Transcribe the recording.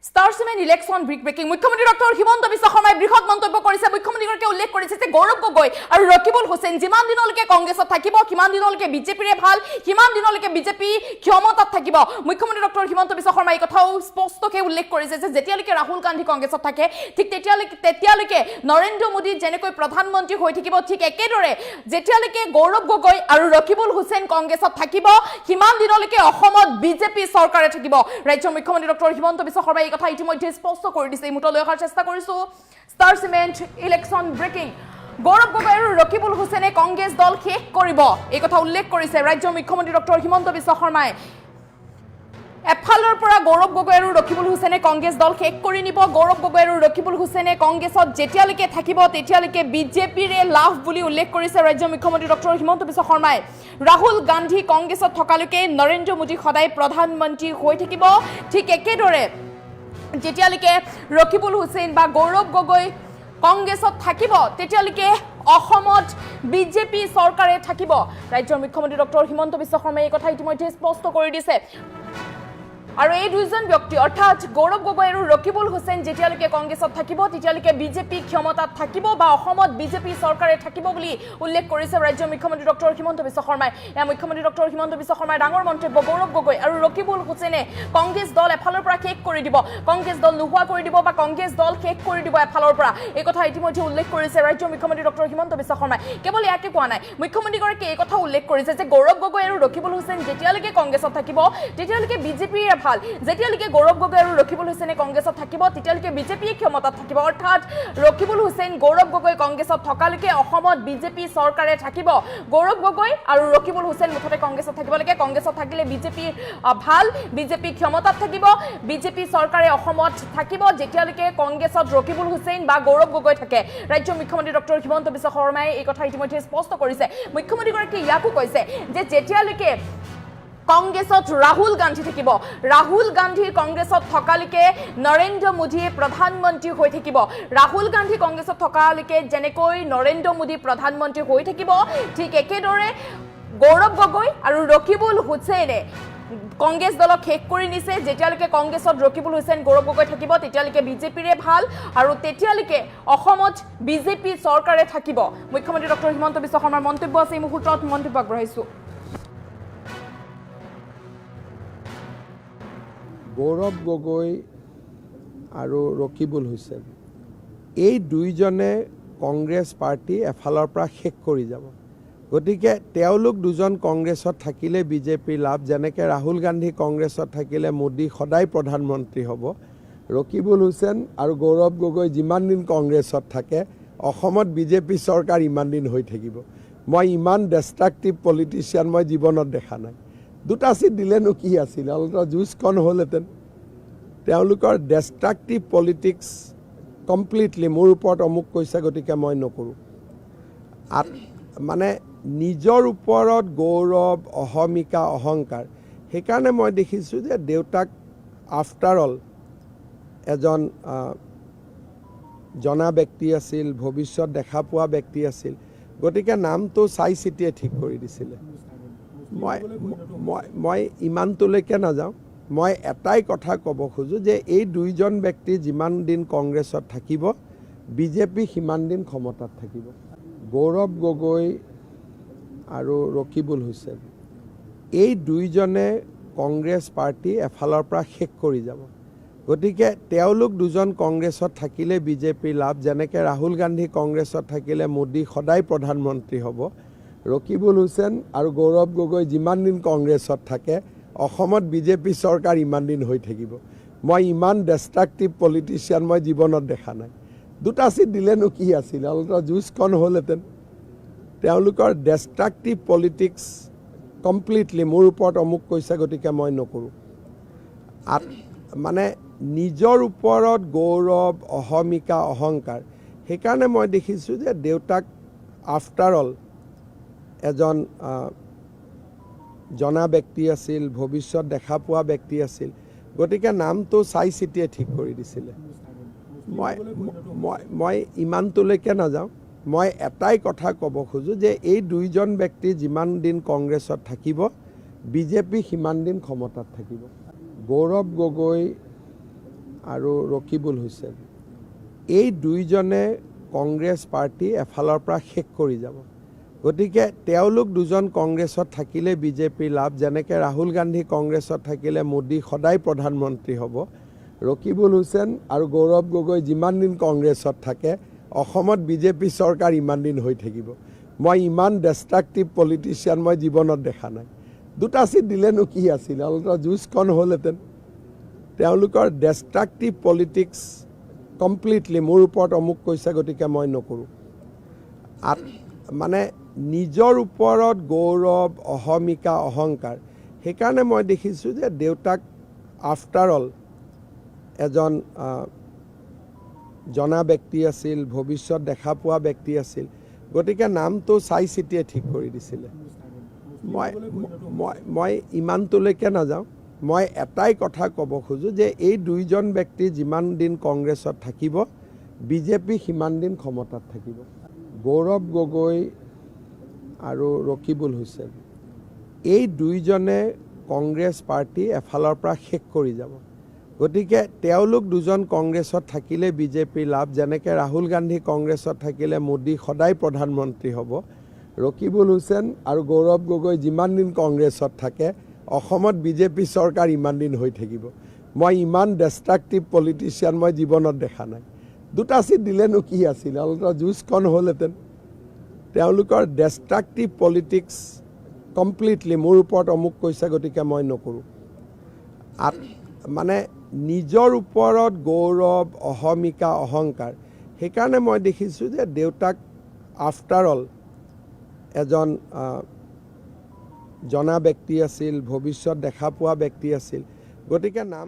Star Cement election breaking. Mukhyamantri Dr. Himanta Biswa Sarmaই বৃহৎ মন্তব্য কৰিছে মুখ্যমন্ত্ৰীগৰাকীয়ে উল্লেখ কৰিছে যে গৌৰৱ গগৈ আৰু ৰকিবুল হুছেইন যিমান দিনলৈকে কংগ্ৰেছত থাকিব কিমান দিনলৈকে বিজেপিৰে ভাল কিমান দিনলৈকে বিজেপি ক্ষমতাত থাকিব মুখ্যমন্ত্ৰী ডক্টৰ হিমন্ত বিশ্ব শৰ্মাই এই কথাও স্পষ্টকৈ উল্লেখ কৰিছে যে যেতিয়ালৈকে ৰাহুল গান্ধী কংগ্ৰেছত থাকে ঠিক তেতিয়ালৈকে নৰেন্দ্ৰ মোদী যেনেকৈ প্ৰধানমন্ত্ৰী হৈ থাকিব ঠিক একেদৰে যেতিয়ালৈকে গৌৰৱ গগৈ আৰু ৰকিবুল হুছেইন কংগ্ৰেছত থাকিব কিমান দিনলৈকে অসমত বিজেপি চৰকাৰে থাকিব ৰাজ্যৰ মুখ্যমন্ত্ৰী ডক্টৰ হিমন্ত বিশ্ব শৰ্মাই এই কথা ইতিমধ্যে স্পষ্ট কৰি দিছে এই মুহূৰ্তলৈ অহাৰ চেষ্টা কৰিছো Star Cement election breaking. Gaurav Gogoi আৰু ৰকিবুল হুছেইনে কংগ্ৰেছ দল শেষ কৰিব এই কথা উল্লেখ কৰিছে ৰাজ্যৰ মুখ্যমন্ত্ৰী ডক্টৰ হিমন্ত বিশ্ব শৰ্মাই এফালৰ পৰা গৌৰৱ গগৈ আৰু ৰকিবুল হুছেইনে কংগ্ৰেছ দল শেষ কৰি নিব গৌৰৱ গগৈ আৰু ৰকিবুল হুছেইনে কংগ্ৰেছত যেতিয়ালৈকে থাকিব তেতিয়ালৈকে বিজেপিৰে লাভ বুলি উল্লেখ কৰিছে ৰাজ্যৰ মুখ্যমন্ত্ৰী ডক্টৰ হিমন্ত বিশ্ব শৰ্মাই ৰাহুল গান্ধী কংগ্ৰেছত থকালৈকে নৰেন্দ্ৰ মোদী সদায় প্ৰধানমন্ত্ৰী হৈ থাকিব ঠিক একেদৰে যেতিয়ালৈকে ৰকিবুল হুছেইন বা গৌৰৱ গগৈ কংগ্ৰেছত থাকিব তেতিয়ালৈকে অসমত বিজেপি চৰকাৰে থাকিব ৰাজ্যৰ মুখ্যমন্ত্ৰী ডক্টৰ হিমন্ত বিশ্ব শৰ্মাই এই কথা ইতিমধ্যে স্পষ্ট কৰি দিছে আৰু এই দুইজন ব্যক্তি অৰ্থাৎ গৌৰৱ গগৈ আৰু ৰকিবুল হুছেইন যেতিয়ালৈকে কংগ্ৰেছত থাকিব তেতিয়ালৈকে বিজেপি ক্ষমতাত থাকিব বা অসমত বিজেপি চৰকাৰে থাকিব বুলি উল্লেখ কৰিছে ৰাজ্যৰ মুখ্যমন্ত্ৰী ডক্টৰ হিমন্ত বিশ্ব শৰ্মাই এই মুখ্যমন্ত্ৰী ডক্টৰ হিমন্ত বিশ্ব শৰ্মাই ডাঙৰ মন্তব্য গৌৰৱ গগৈ আৰু ৰকিবুল হুছেইনে কংগ্ৰেছ দল এফালৰ পৰা শেষ কৰি দিব কংগ্ৰেছ দল নোহোৱা কৰি দিব বা কংগ্ৰেছ দল শেষ কৰি দিব এফালৰ পৰা এই কথা ইতিমধ্যে উল্লেখ কৰিছে ৰাজ্যৰ মুখ্যমন্ত্ৰী ডক্টৰ হিমন্ত বিশ্ব শৰ্মাই কেৱল ইয়াকে কোৱা নাই মুখ্যমন্ত্ৰীগৰাকীয়ে এই কথা উল্লেখ কৰিছে যে গৌৰৱ গগৈ আৰু ৰকিবুল হুছেইন যেতিয়ালৈকে কংগ্ৰেছত থাকিব তেতিয়ালৈকে বিজেপিৰে ভাল যেতিয়ালৈকে গৌৰৱ গগৈ আৰু ৰকিবুল হুছেইনে কংগ্ৰেছত থাকিব তেতিয়ালৈকে বিজেপিয়ে ক্ষমতাত থাকিব অৰ্থাৎ ৰকিবুল হুছেইন গৌৰৱ গগৈ কংগ্ৰেছত থকালৈকে অসমত বিজেপি চৰকাৰে থাকিব গৌৰৱ গগৈ আৰু ৰকিবুল হুছেইন মুঠতে কংগ্ৰেছত থাকিব লাগে কংগ্ৰেছত থাকিলে বিজেপি ভাল বিজেপি ক্ষমতাত থাকিব বিজেপি চৰকাৰে অসমত থাকিব যেতিয়ালৈকে কংগ্ৰেছত ৰকিবুল হুছেইন বা গৌৰৱ গগৈ থাকে ৰাজ্যৰ মুখ্যমন্ত্ৰী ডক্টৰ হিমন্ত বিশ্ব শৰ্মাই এই কথা ইতিমধ্যে স্পষ্ট কৰিছে মুখ্যমন্ত্ৰীগৰাকীয়ে ইয়াকো কৈছে যে যেতিয়ালৈকে কংগ্ৰেছত ৰাহুল গান্ধী থাকিব ৰাহুল গান্ধী কংগ্ৰেছত থকালৈকে নৰেন্দ্ৰ মোদী প্ৰধানমন্ত্ৰী হৈ থাকিব ৰাহুল গান্ধী কংগ্ৰেছত থকালৈকে যেনেকৈ নৰেন্দ্ৰ মোদী প্ৰধানমন্ত্ৰী হৈ থাকিব ঠিক একেদৰে গৌৰৱ গগৈ আৰু ৰকিবুল হুছেইনে কংগ্ৰেছ দলক শেষ কৰি নিছে যেতিয়ালৈকে কংগ্ৰেছত ৰকিবুল হুছেইন গৌৰৱ গগৈ থাকিব তেতিয়ালৈকে বিজেপিৰে ভাল আৰু তেতিয়ালৈকে অসমত বিজেপি চৰকাৰে থাকিব মুখ্যমন্ত্ৰী ডক্টৰ হিমন্ত বিশ্ব শৰ্মাৰ মন্তব্য আছে এই মুহূৰ্তত মন্তব্য আগবঢ়াইছো গৌৰৱ গগৈ আৰু ৰকিবুল হুছেইন এই দুইজনে কংগ্ৰেছ পাৰ্টি এফালৰ পৰা শেষ কৰি যাব গতিকে তেওঁলোক দুজন কংগ্ৰেছত থাকিলে বিজেপিৰ লাভ যেনেকৈ ৰাহুল গান্ধী কংগ্ৰেছত থাকিলে মোদী সদায় প্ৰধানমন্ত্ৰী হ'ব ৰকিবুল হুছেইন আৰু গৌৰৱ গগৈ যিমান দিন কংগ্ৰেছত থাকে অসমত বিজেপি চৰকাৰ ইমান দিন হৈ থাকিব মই ইমান ডেষ্ট্ৰাকটিভ পলিটিচিয়ান মই জীৱনত দেখা নাই দুটা চিট দিলেনো কি আছিল অলপ যুঁজখন হ'লহেঁতেন তেওঁলোকৰ ডেষ্ট্ৰাকটিভ পলিটিক্স কমপ্লিটলি মোৰ ওপৰত অমুক কৈছে গতিকে মই নকৰোঁ মানে নিজৰ ওপৰত গৌৰৱ অহমিকা অহংকাৰ সেইকাৰণে মই দেখিছোঁ যে দেউতাক আফটাৰ অল এজন জনা ব্যক্তি আছিল ভৱিষ্যত দেখা পোৱা ব্যক্তি আছিল গতিকে নামটো চাই চিতিয়ে ঠিক কৰি দিছিলে মই ইমানটোলৈকে নাযাওঁ মই এটাই কথা ক'ব খোজোঁ যে এই দুইজন ব্যক্তি যিমান দিন কংগ্ৰেছত থাকিব বিজেপি সিমান দিন ক্ষমতাত থাকিব গৌৰৱ গগৈ আৰু ৰকিবুল হুছেইন এই দুইজনে কংগ্ৰেছ পাৰ্টি এফালৰ পৰা শেষ কৰি যাব গতিকে তেওঁলোক দুজন কংগ্ৰেছত থাকিলে বিজেপিৰ লাভ যেনেকৈ ৰাহুল গান্ধী কংগ্ৰেছত থাকিলে মোদী সদায় প্ৰধানমন্ত্ৰী হ'ব ৰকিবুল হুছেইন আৰু গৌৰৱ গগৈ যিমান দিন কংগ্ৰেছত থাকে অসমত বিজেপি চৰকাৰ ইমান দিন হৈ থাকিব মই ইমান ডেষ্ট্ৰাকটিভ পলিটিচিয়ান মই জীৱনত দেখা নাই দুটা চিট দিলেনো কি আছিল অলপ যুঁজখন হ'লহেঁতেন তেওঁলোকৰ ডেষ্ট্ৰাকটিভ পলিটিক্স কমপ্লিটলি মোৰ ওপৰত অমুক কৈছে গতিকে মই নকৰোঁ মানে নিজৰ ওপৰত গৌৰৱ অহমিকা অহংকাৰ সেইকাৰণে মই দেখিছোঁ যে দেউতাক আফটাৰ অল এজন জনা ব্যক্তি আছিল ভৱিষ্যত দেখা পোৱা ব্যক্তি আছিল গতিকে নামটো চাই চিতিয়ে ঠিক কৰি দিছিলে মই ইমানটোলৈকে নাযাওঁ মই এটাই কথা ক'ব খোজোঁ যে এই দুইজন ব্যক্তি যিমান দিন কংগ্ৰেছত থাকিব বিজেপি সিমান দিন ক্ষমতাত থাকিব গৌৰৱ গগৈ আৰু ৰকিবুল হুছেইন এই দুইজনে কংগ্ৰেছ পাৰ্টি এফালৰ পৰা শেষ কৰি যাব গতিকে তেওঁলোক দুজন কংগ্ৰেছত থাকিলে বিজেপিৰ লাভ যেনেকৈ ৰাহুল গান্ধী কংগ্ৰেছত থাকিলে মোদী সদায় প্ৰধানমন্ত্ৰী হ'ব ৰকিবুল হুছেইন আৰু গৌৰৱ গগৈ যিমান দিন কংগ্ৰেছত থাকে অসমত বিজেপি চৰকাৰ ইমান দিন হৈ থাকিব মই ইমান ডেষ্ট্ৰাকটিভ পলিটিচিয়ান মই জীৱনত দেখা নাই দুটা চিট দিলেনো কি আছিল অলপ যুঁজখন হ'লহেঁতেন তেওঁলোকৰ ডেষ্ট্ৰাকটিভ পলিটিক্স কমপ্লিটলি মোৰ ওপৰত অমুক কৈছে গতিকে মই নকৰোঁ মানে নিজৰ ওপৰত গৌৰৱ অহমিকা অহংকাৰ সেইকাৰণে মই দেখিছোঁ যে দেউতাক আফটাৰ অল এজন জনা ব্যক্তি আছিল ভৱিষ্যত দেখা পোৱা ব্যক্তি আছিল গতিকে নামটো চাই চিতিয়ে ঠিক কৰি দিছিলে মই ইমানটোলৈকে নাযাওঁ মই এটাই কথা ক'ব খোজোঁ যে এই দুইজন ব্যক্তি যিমান দিন কংগ্ৰেছত থাকিব বিজেপি সিমান দিন ক্ষমতাত থাকিব গৌৰৱ গগৈ আৰু ৰকিবুল হুছেইন এই দুইজনে কংগ্ৰেছ পাৰ্টি এফালৰ পৰা শেষ কৰি যাব গতিকে তেওঁলোক দুজন কংগ্ৰেছত থাকিলে বিজেপিৰ লাভ যেনেকৈ ৰাহুল গান্ধী কংগ্ৰেছত থাকিলে মোদী সদায় প্ৰধানমন্ত্ৰী হ'ব ৰকিবুল হুছেইন আৰু গৌৰৱ গগৈ যিমান দিন কংগ্ৰেছত থাকে অসমত বিজেপি চৰকাৰ ইমান দিন হৈ থাকিব মই ইমান ডেষ্ট্ৰাকটিভ পলিটিচিয়ান মই জীৱনত দেখা নাই দুটা চিট দিলেনো কি আছিল অলপ যুঁজখন হ'লহেঁতেন তেওঁলোকৰ ডেষ্ট্ৰাকটিভ পলিটিক্স কমপ্লিটলি মোৰ ওপৰত অমুক কৈছে গতিকে মই নকৰোঁ মানে নিজৰ ওপৰত গৌৰৱ অহমিকা অহংকাৰ সেইকাৰণে মই দেখিছোঁ যে দেউতাক আফটাৰ অল এজন জনা ব্যক্তি আছিল ভৱিষ্যত দেখা পোৱা ব্যক্তি আছিল গতিকে নাম